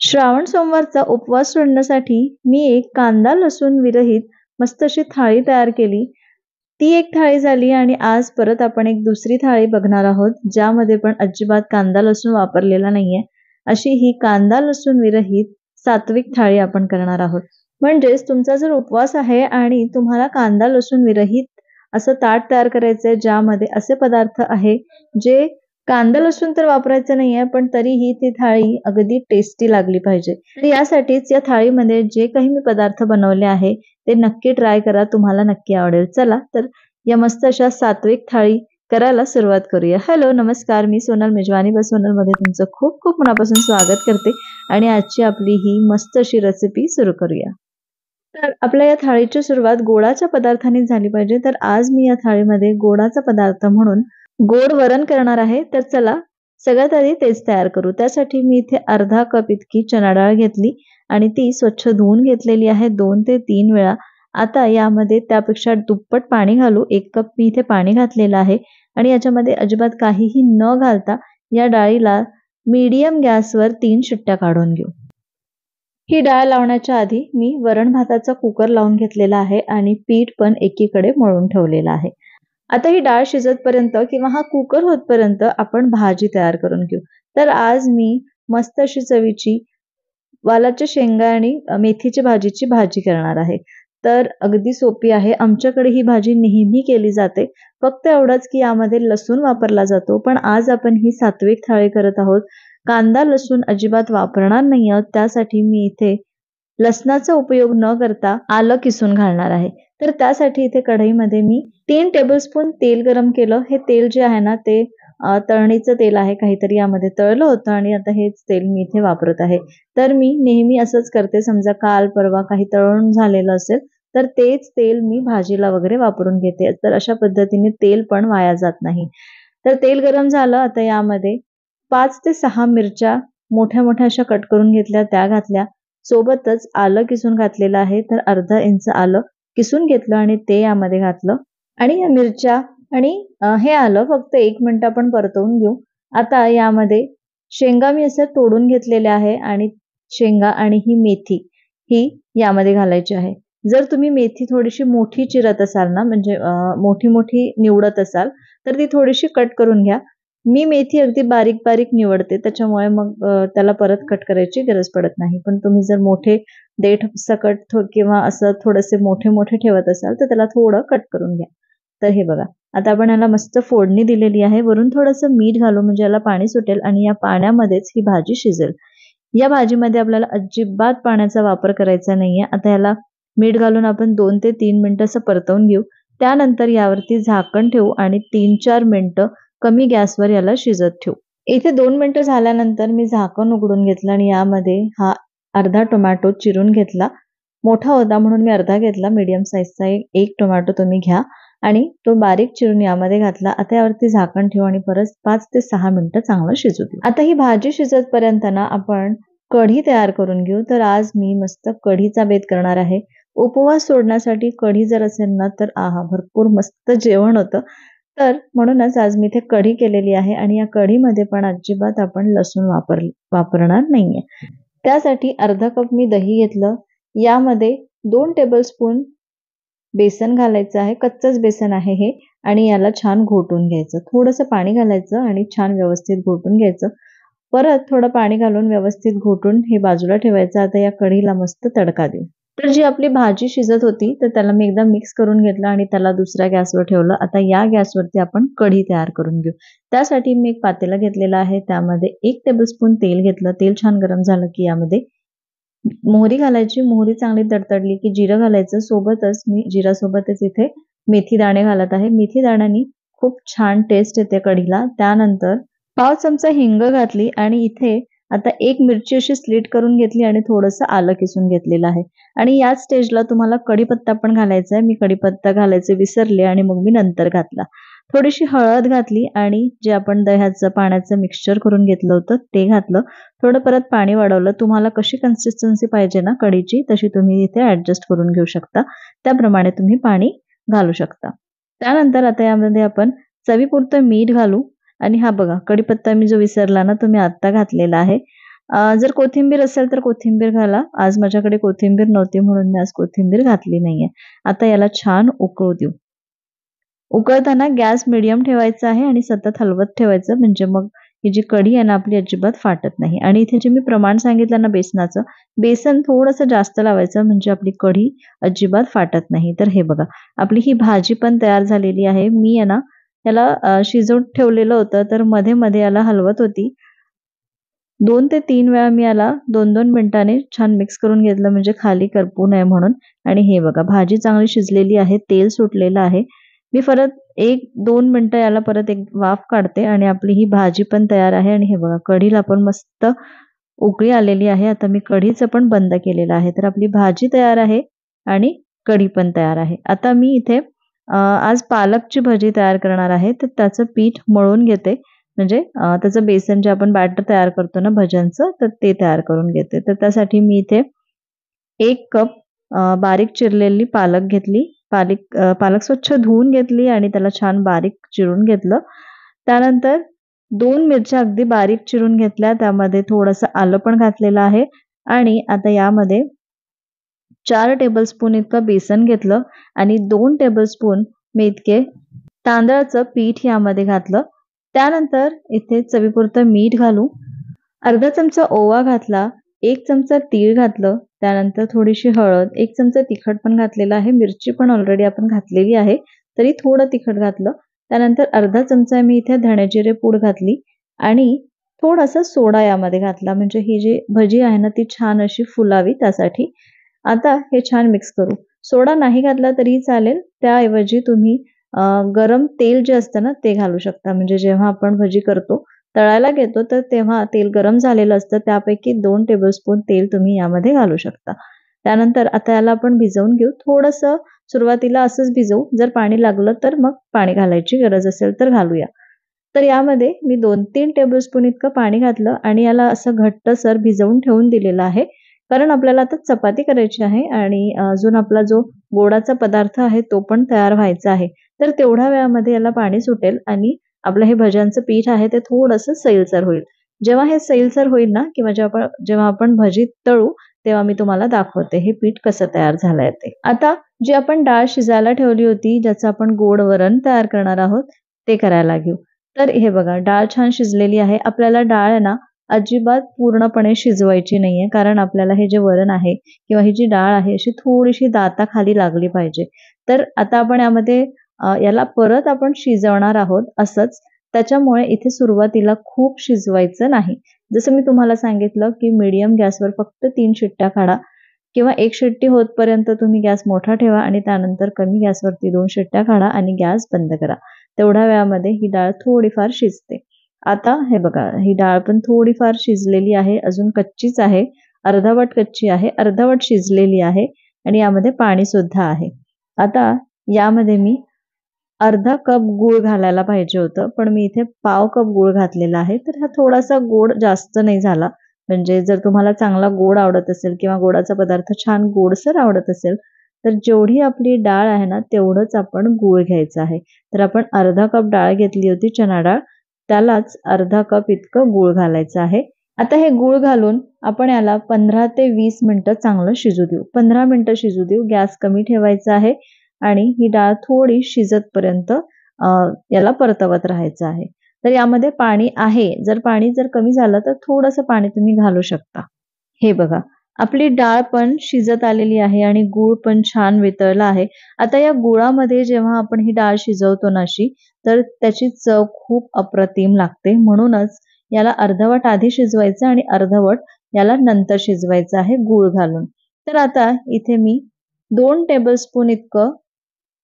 श्रावण सोमवारचा उपवास सोडण्यासाठी मी एक कांदा लसूण विरहित मस्त अशी थाळी तयार केली. ती एक थाळी झाली आणि आज परत आपण एक दुसरी थाळी बघणार आहोत, ज्यामध्ये पण अजिबात कांदा लसूण वापरलेला नाहीये. अशी ही कांदा लसूण विरहित सात्विक थाळी आपण करणार आहोत. म्हणजेच तुमचा जर उपवास आहे आणि तुम्हाला कांदा लसूण विरहित असं ताट तयार करायचंय, ज्यामध्ये असे पदार्थ आहे जे कांदा लसूण तर वापरायचं नाहीये, पण तरीही ती थाळी अगदी टेस्टी लागली पाहिजे. तर यासाठीच या थाळीमध्ये जे काही मी पदार्थ बनवले आहे ते नक्की ट्राय करा, तुम्हाला नक्की आवडेल. चला तर या मस्त अशा सात्विक थाळी करायला सुरुवात करूया. हॅलो, नमस्कार. मी सोनल मेजवानी मध्ये तुमचं खूप खूप मनापासून स्वागत करते आणि आजची आपली ही मस्त अशी रेसिपी सुरू करूया. तर आपल्या या थाळीची सुरुवात गोडाच्या पदार्थांनी झाली पाहिजे. तर आज मी या थाळीमध्ये गोडाचा पदार्थ म्हणून गोड वरण करणार आहे. तर चला सगळ्यात आधी तेच तयार करू. त्यासाठी मी इथे अर्धा कप इतकी चणा डाळ घेतली आणि ती स्वच्छ धुवून घेतलेली आहे 2 ते 3 वेळा. आता यामध्ये त्यापेक्षा दुप्पट पाणी घालू. 1 कप मी इथे पाणी घातलेलं आहे आणि याच्यामध्ये अजिबात काहीही न घालता या डाळीला मीडियम गॅसवर 3 शिट्ट्या काढून घेऊ. ही डाळ लावण्याच्या आधी मी वरण भाताचा कुकर लावून घेतलेला आहे आणि पीठ पण एकीकडे मळून ठेवलेलं आहे. आता ही डाळ शिजतपर्यंत किंवा हा कुकर होतपर्यंत आपण भाजी तयार करून घेऊ. तर आज मी मस्त अशी चवीची वालाच्या शेंगा आणि मेथीची भाजीची भाजी करणार आहे. तर अगदी सोपी आहे. आमच्याकडे ही भाजी नेहमी केली जाते. फक्त एवढंच की यामध्ये लसूण वापरला जातो. पण आज आपण ही सात्विक थाळी करत आहोत. कांदा लसूण अजिबात वापरणार नाही आहोत. त्यासाठी मी इथे लसणाचा उपयोग न करता आलं किसून घालणार आहे. तर त्यासाठी इथे कढईमध्ये मी 3 टेबलस्पून तेल गरम केलं. हे तेल जे आहे ना ते तळणीचं तेल आहे. काहीतरी यामध्ये तळलं होतं आणि आता हेच तेल मी इथे वापरत आहे. तर मी नेहमी असंच करते. समजा काल परवा काही तळून झालेलं असेल तर तेच तेल मी भाजीला वगैरे वापरून घेते. तर अशा पद्धतीने तेल पण वाया जात नाही. तर तेल गरम झालं. आता यामध्ये 5 ते 6 मिरच्या मोठ्या मोठ्या अशा कट करून घेतल्या, त्या घातल्या. सोबतच आलं किसून घातलेलं आहे. तर अर्धा इंच आलं किसून घेतलं आणि ते यामध्ये घातलं आणि या मिरच्या आणि हे आलं फक्त 1 मिनिट आपण परतवून घेऊ. आता यामध्ये शेंगा मी असं तोडून घेतलेल्या आहे आणि शेंगा आणि ही मेथी ही यामध्ये घालायची आहे. जर तुम्ही मेथी थोडीशी मोठी चिरत असाल ना, म्हणजे मोठी मोठी निवडत असाल तर ती थोडीशी कट करून घ्या. मी मेथी अगदी बारीक बारीक निवडते, त्याच्यामुळे मग त्याला परत कट करायची गरज पडत नाही. पण तुम्ही जर मोठे देठ सकट किंवा असं थोडेसे मोठे मोठे ठेवत असाल तर त्याला थोडं कट करून घ्या. तर हे बघा, आता आपण याला मस्त फोडणी दिलेली आहे. वरून थोडंसं मीठ घालू म्हणजे याला पाणी सुटेल आणि या पाण्यामध्येच ही भाजी शिजेल. या भाजीमध्ये आपल्याला अजिबात पाण्याचा वापर करायचा नाहीये. आता याला मीठ घालून आपण 2 ते 3 मिनिटं असं परतवून घेऊ. त्यानंतर यावरती झाकण ठेवू आणि 3-4 मिनिटं कमी गॅसवर याला शिजत ठेवू. इथे 2 मिनिटं झाल्यानंतर मी झाकण उघडून घेतलं आणि यामध्ये हा अर्धा टोमॅटो चिरून घेतला. मोठा होता म्हणून मी अर्धा घेतला. मीडियम साईजचा एक टोमॅटो तुम्ही घ्या आणि तो बारीक चिरून यामध्ये घातला. आता यावरती झाकण ठेवू आणि परत 5 ते 6 मिनिटं चांगलं शिजू देऊ. आता ही भाजी शिजतपर्यंत ना आपण कढी तयार करून घेऊ. तर आज मी मस्त कढीचा बेत करणार आहे. उपवास सोडण्यासाठी कढी जर असेल ना तर आहा, भरपूर मस्त जेवण होतं. तर म्हणूनच आज मी इथे कढी केलेली आहे आणि या कढीमध्ये पण अजिबात आपण लसूण वापरणार नाहीये. त्यासाठी अर्धा कप मी दही घेतलं. यामध्ये 2 टेबलस्पून बेसन घालायचं आहे. कच्चंच बेसन आहे हे आणि याला छान घोटून घ्यायचं. थोडंसं पाणी घालायचं आणि छान व्यवस्थित घोटून घ्यायचं. परत थोडं पाणी घालून व्यवस्थित घोटून हे बाजूला ठेवायचं. आता या कढीला मस्त तडका देऊ. तर जी आपली भाजी शिजत होती तर त्याला मी एकदा मिक्स करून घेतलं आणि त्याला दुसऱ्या गॅसवर ठेवलं. आता या गॅसवरती आपण कढी तयार करून घेऊ. त्यासाठी मी एक पातेलं घेतलेलं आहे. त्यामध्ये 1 टेबलस्पून तेल घेतलं. तेल छान गरम झालं की यामध्ये मोहरी घालायची. मोहरी चांगली तडतडली की जिरं घालायचं. सोबतच मी जिरासोबतच इथे मेथी दाणे घालत आहे. मेथी दाण्यानी खूप छान टेस्ट येते कढीला. त्यानंतर पाव चमचा हिंग घातली आणि इथे आता 1 मिरची अशी स्लिट करून घेतली आणि थोडंसं आलं किसून घेतलेलं आहे. आणि याच स्टेजला तुम्हाला कढीपत्ता पण घालायचा आहे. मी कढीपत्ता घालायचे विसरले आणि मग मी नंतर घातला. थोडीशी हळद घातली आणि जे आपण दह्याचं पाण्याचं मिक्सचर करून घेतलं होतं ते घातलं. थोडं परत पाणी वाढवलं. तुम्हाला कशी कन्सिस्टन्सी पाहिजे ना कढीची तशी तुम्ही इथे ॲडजस्ट करून घेऊ शकता. त्याप्रमाणे तुम्ही पाणी घालू शकता. त्यानंतर आता यामध्ये आपण चवीपुरतं मीठ घालू आणि हा बघा, कढीपत्ता मी जो विसरला ना तो मी आत्ता घातलेला आहे. जर कोथिंबीर असेल तर कोथिंबीर घाला. आज माझ्याकडे कोथिंबीर नव्हती म्हणून मी आज कोथिंबीर घातली नाहीये. आता याला छान उकळू देऊ. उकळताना गॅस मीडियम ठेवायचा आहे आणि सतत हलवत ठेवायचं, म्हणजे मग ही जी कढी आहे ना आपली अजिबात फाटत नाही. आणि इथे जे मी प्रमाण सांगितलं ना बेसनाचं, बेसन थोडंसं जास्त लावायचं म्हणजे आपली कढी अजिबात फाटत नाही. तर हे बघा, आपली ही भाजी पण तयार झालेली आहे. मी आहे ना याला शिजवून ठेवलेलं होतं, तर मध्ये-मध्ये याला हलवत होती. 2 ते 3 वेळा मी याला 2-2 मिनिटांनी छान मिक्स करून घेतलं, म्हणजे खाली करपू नये म्हणून. आणि हे बघा, भाजी चांगली शिजलेली आहे, तेल सुटलेलं आहे. मी परत 1-2 मिनिटं याला परत एक वाफ काढते आणि आपली ही भाजी पण तयार आहे. आणि हे बघा, कढीला पण मस्त उकळी आलेली आहे. आता मी कढीचं पण बंद केलेलं आहे. तर आपली भाजी तयार आहे आणि कढी पण तयार आहे. आता मी इथे आज पालकची भाजी तयार करणार आहे. तर त्याचं पीठ मळून घेते. म्हणजे त्याचं बेसन जे आपण बॅटर तयार करतो ना भज्यांचं, तर ते तयार करून घेते. तर त्यासाठी मी इथे 1 कप बारीक चिरलेली पालक घेतली. पालक स्वच्छ धुवून घेतली आणि त्याला छान बारीक चिरून घेतलं. त्यानंतर 2 मिरच्या अगदी बारीक चिरून घेतल्या. त्यामध्ये थोडंसं आलं पण घातलेलं आहे. आणि आता यामध्ये 4 टेबलस्पून इतकं बेसन घेतलं आणि 2 टेबलस्पून मी इतके तांदळाचं पीठ यामध्ये घातलं. त्यानंतर इथे चवीपुरतं मीठ घालू. अर्धा चमचा ओवा घातला, 1 चमचा तीळ घातलं, त्यानंतर थोडीशी हळद, 1 चमचा तिखट पण घातलेलं आहे. मिरची पण ऑलरेडी आपण घातलेली आहे, तरी थोडं तिखट घातलं. त्यानंतर अर्धा चमचा मी इथे धणे-जिरे पूड घातली आणि थोडासा सोडा यामध्ये घातला, म्हणजे ही जी भजी आहे ना ती छान अशी फुलावी त्यासाठी. आता हे छान मिक्स करू. सोडा नाही घातला तरीही चालेल. त्याऐवजी तुम्ही गरम तेल जे असतं ना ते घालू शकता. म्हणजे जेव्हा आपण भजी करतो, तळायला घेतो, तर तेव्हा तेल गरम झालेलं असतं. त्यापैकी 2 टेबलस्पून तेल तुम्ही यामध्ये घालू शकता. त्यानंतर आता याला आपण भिजवून घेऊ. थोडंसं सुरुवातीला असंच भिजवू. जर पाणी लागलं तर मग पाणी घालायची गरज असेल तर घालूया. तर यामध्ये मी 2-3 टेबलस्पून इतकं पाणी घातलं आणि याला असं घट्टसर भिजवून ठेवून दिलेलं आहे. कारण आपल्याला आता चपाती करायची आहे आणि अजून आपला जो गोडाचा पदार्थ आहे तो पण तयार व्हायचा आहे. तर तेवढ्या वेळामध्ये याला पाणी सुटेल आणि आपलं हे भज्यांचं पीठ आहे ते थोडंसं सैलसर होईल. जेव्हा हे सैलसर होईल ना किंवा जेव्हा आपण भजी तळू, तेव्हा मी तुम्हाला दाखवते हे पीठ कसं तयार झालंय ते. आता जी आपण डाळ शिजायला ठेवली होती, ज्याचं आपण गोड वरण तयार करणार आहोत, ते करायला घेऊ. तर हे बघा, डाळ छान शिजलेली आहे. आपल्याला डाळ आहे ना अजिबात पूर्णपणे शिजवायची नाहीये, कारण आपल्याला हे जे वरण आहे किंवा ही जी डाळ आहे अशी थोडीशी दाताखाली लागली पाहिजे. तर आता आपण यामध्ये याला परत आपण शिजवणार आहोत असंच. त्याच्यामुळे इथे सुरुवातीला खूप शिजवायचं नाही. जसं मी तुम्हाला सांगितलं, की मीडियम गॅसवर फक्त 3 शिट्ट्या काढा किंवा 1 शिट्टी होतपर्यंत तुम्ही गॅस मोठा ठेवा आणि त्यानंतर कमी गॅसवरती 2 शिट्ट्या काढा आणि गॅस बंद करा. तेवढ्या वेळामध्ये ही डाळ थोडीफार शिजते. आता हे बघा, ही डाळ पण थोडीफार शिजलेली आहे. अजून कच्चीच आहे. अर्धवट कच्ची आहे, अर्धवट शिजलेली आहे आणि यामध्ये पाणी सुद्धा आहे. आता यामध्ये मी अर्धा कप गूळ घालायला पाहिजे होतं, पण मी इथे पाव कप गूळ घातलेला आहे. तर हा थोडासा गोड जास्त नाही झाला. म्हणजे जर तुम्हाला चांगला गोड आवडत असेल किंवा गोडाचा पदार्थ छान गोडसर आवडत असेल, तर जेवढी आपली डाळ आहे ना, तेवढंच आपण गूळ घ्यायचं आहे. तर आपण अर्धा कप डाळ घेतली होती चणा डाळ, त्यालाच अर्धा कप इतकं गूळ घालायचं आहे. आता हे गूळ घालून आपण याला 15 ते 20 मिनिटं चांगलं शिजू देऊ. 15 मिनिटं शिजू देऊ. गॅस कमी ठेवायचा आहे आणि ही डाळ थोडी शिजतपर्यंत याला परतवत राहायचं आहे. तर यामध्ये पाणी आहे. जर पाणी कमी झालं तर थोडंसं पाणी तुम्ही घालू शकता. हे बघा, आपली डाळ पण शिजत आलेली आहे आणि गूळ पण छान वितळला आहे. आता या गुळामध्ये जेव्हा आपण ही डाळ शिजवतो ना अशी, तर त्याची चव खूप अप्रतिम लागते. म्हणूनच याला अर्धवट आधी शिजवायचं आणि अर्धवट याला नंतर शिजवायचं आहे गूळ घालून. तर आता इथे मी 2 टेबलस्पून इतकं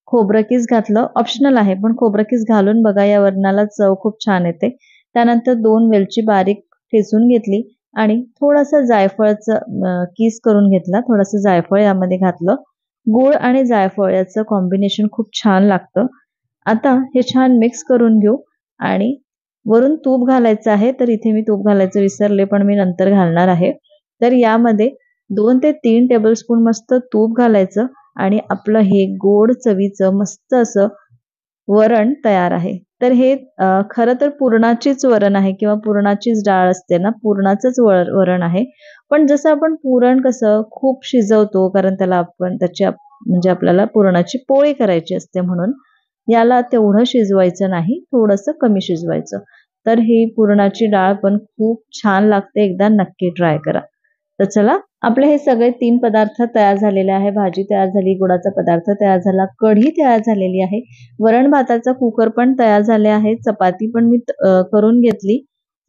खोबरं कीस घातलं. ऑप्शनल आहे, पण खोबरं कीस घालून बघा, या वरणाला चव खूप छान येते. त्यानंतर 2 वेलची बारीक ठेचून घेतली आणि थोडंसं जायफळाचं कीस करून घेतला. थोडंसं जायफळ यामध्ये घातलं. गूळ आणि जायफळ याचं कॉम्बिनेशन खूप छान लागतं. आता हे छान मिक्स करून घेऊ आणि वरून तूप घालायचं आहे. तर इथे मी तूप घालायचं विसरले, पण मी नंतर घालणार आहे. तर यामध्ये 2 ते 3 टेबलस्पून मस्त तूप घालायचं आणि आपलं हे गोड चवीचं मस्त असं वरण तयार आहे. तर हे खरं तर पुरणाचीच वरण आहे किंवा पुरणाचीच डाळ असते ना, पुरणाचंच वरण आहे. पण जसं आपण पुरण कसं खूप शिजवतो, कारण त्याला आपण म्हणजे आपल्याला पुरणाची पोळी करायची असते म्हणून. याला तेवढं शिजवायचं नाही, थोडंसं कमी शिजवायचं. तर ही पुरणाची डाळ पण खूप छान लागते, एकदा नक्की ट्राय करा. तर चला, आपले हे सगळे 3 पदार्थ तयार झालेले आहे. भाजी तयार झाली, गोडाचा पदार्थ तयार झाला, कढी तयार झालेली आहे, वरण भाताचा कुकर पण तयार झाले आहे, चपाती पण मी करून घेतली,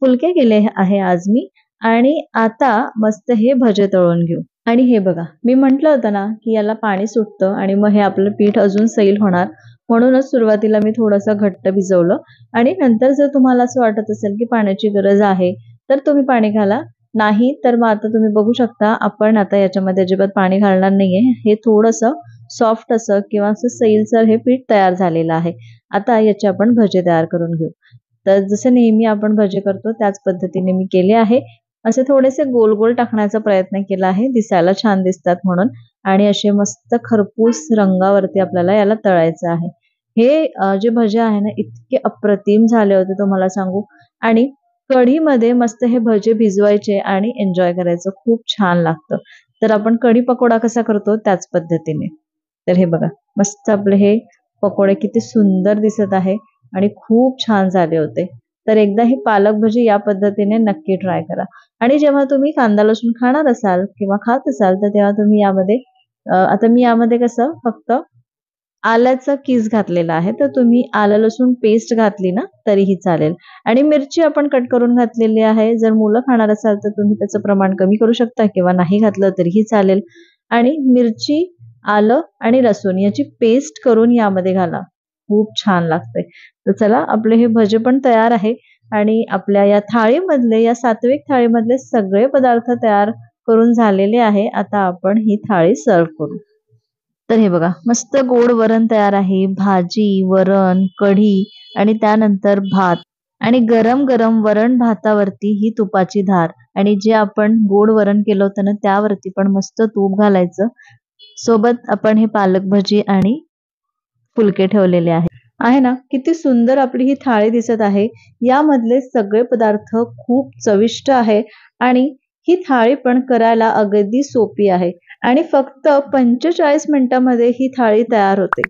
फुलके केले आहे आज मी आणि आता मस्त हे भजे तळून घेऊ. आणि हे बघा, मी म्हटलं होतं ना, की याला पाणी सुटतं आणि मग हे आपलं पीठ अजून सैल होणार. म्हणूनच सुरुवातीला मी थोडंसं घट्ट भिजवलं आणि नंतर जर तुम्हाला असं वाटत असेल, की पाण्याची गरज आहे, तर तुम्ही पाणी घाला. नाही तर मग आता तुम्ही बघू शकता, आपण आता याच्यामध्ये अजिबात पाणी घालणार नाहीये. हे थोडंसं सॉफ्ट असं किंवा असं सैलसर हे पीठ तयार झालेलं आहे. आता याचे आपण भजे तयार करून घेऊ. तर जसं नेहमी आपण भजे करतो त्याच पद्धतीने मी केले आहे. असे थोडेसे गोल-गोल टाकण्याचा प्रयत्न केला आहे, दिसायला छान दिसतात म्हणून आणि असे मस्त खरपूस रंगावरती आपल्याला याला तळायचं आहे. हे जे भजे आहे ना, इतके अप्रतिम झाले होते तुम्हाला सांगू आणि कढीमध्ये मस्त हे भजे भिजवायचे आणि एन्जॉय करायचं. खूप छान लागतं. तर आपण कढी पकोडा कसा करतो त्याच पद्धतीने. तर हे बघा, मस्त आपले हे पकोडे किती सुंदर दिसत आहे आणि खूप छान झाले होते. तर एकदा ही पालक भजी या पद्धतीने नक्की ट्राय करा. आणि जेव्हा तुम्ही कांदा लसूण खाणार असाल किंवा खात असाल, तर तेव्हा तुम्ही यामध्ये आता मी यामध्ये कसं फक्त आल्याचा कीस घातलेला आहे, तर तुम्ही आलं लसूण पेस्ट घातली ना तरीही चालेल. आणि मिरची आपण कट करून घातलेली आहे. जर मुलं खाणार असाल तर तुम्ही त्याचं प्रमाण कमी करू शकता किंवा नाही घातलं तरीही चालेल. आणि मिरची, आलं आणि लसूण याची पेस्ट करून यामध्ये घाला. खूप छान लागते. तर चला, आपले हे भजे पण तयार आहे आणि आपल्या या थाळीमधले, या सात्विक थाळीमधले सगळे पदार्थ तयार करून झालेले आहे. आता आपण ही थाळी सर्व्ह करू. तर हे बघा, मस्त गोड वरण तयार आहे. भाजी, वरण, कढी आणि त्यानंतर भात आणि गरम-गरम वरण भातावरती ही तुपाची धार आणि जे आपण गोड वरण केलं होतं ना, त्यावरती पण मस्त तूप घालायचं. सोबत आपण हे पालक भजी आणि फुलके ठेवलेले आहे. आहे ना, किती सुंदर आपली ही थाळी दिसत आहे. यामधले सगळे पदार्थ खूप चविष्ट आहे आणि ही थाळी पण करायला अगदी सोपी आहे आणि फक्त 45 मिनिटांमध्ये ही थाळी तयार होते.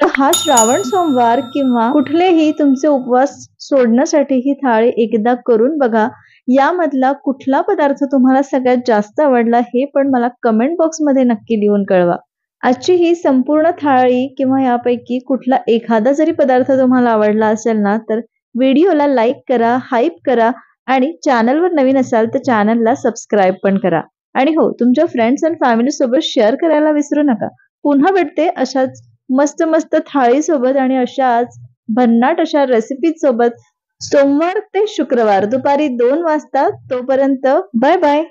तर हा श्रावण सोमवार किंवा कुठलेही तुमचे उपवास सोडण्यासाठी ही थाळी एकदा करून बघा. यामधला कुठला पदार्थ तुम्हाला सगळ्यात जास्त आवडला हे पण मला कमेंट बॉक्समध्ये नक्की लिहून कळवा. आजची ही संपूर्ण थाळी किंवा यापैकी कुठला एखादा जरी पदार्थ तुम्हाला आवडला असेल ना, तर व्हिडिओला लाईक करा, हाईप करा आणि चॅनलवर नवीन असाल तर चॅनलला सबस्क्राईब पण करा. आणि हो, तुमच्या फ्रेंड्स आणि फॅमिली सोबत शेअर करायला विसरू नका. पुन्हा भेटते अशाच मस्त मस्त थाळीसोबत आणि अशाच भन्नाट अशा रेसिपीज सोबत सोमवार ते शुक्रवार दुपारी 2 वाजता. तोपर्यंत बाय बाय.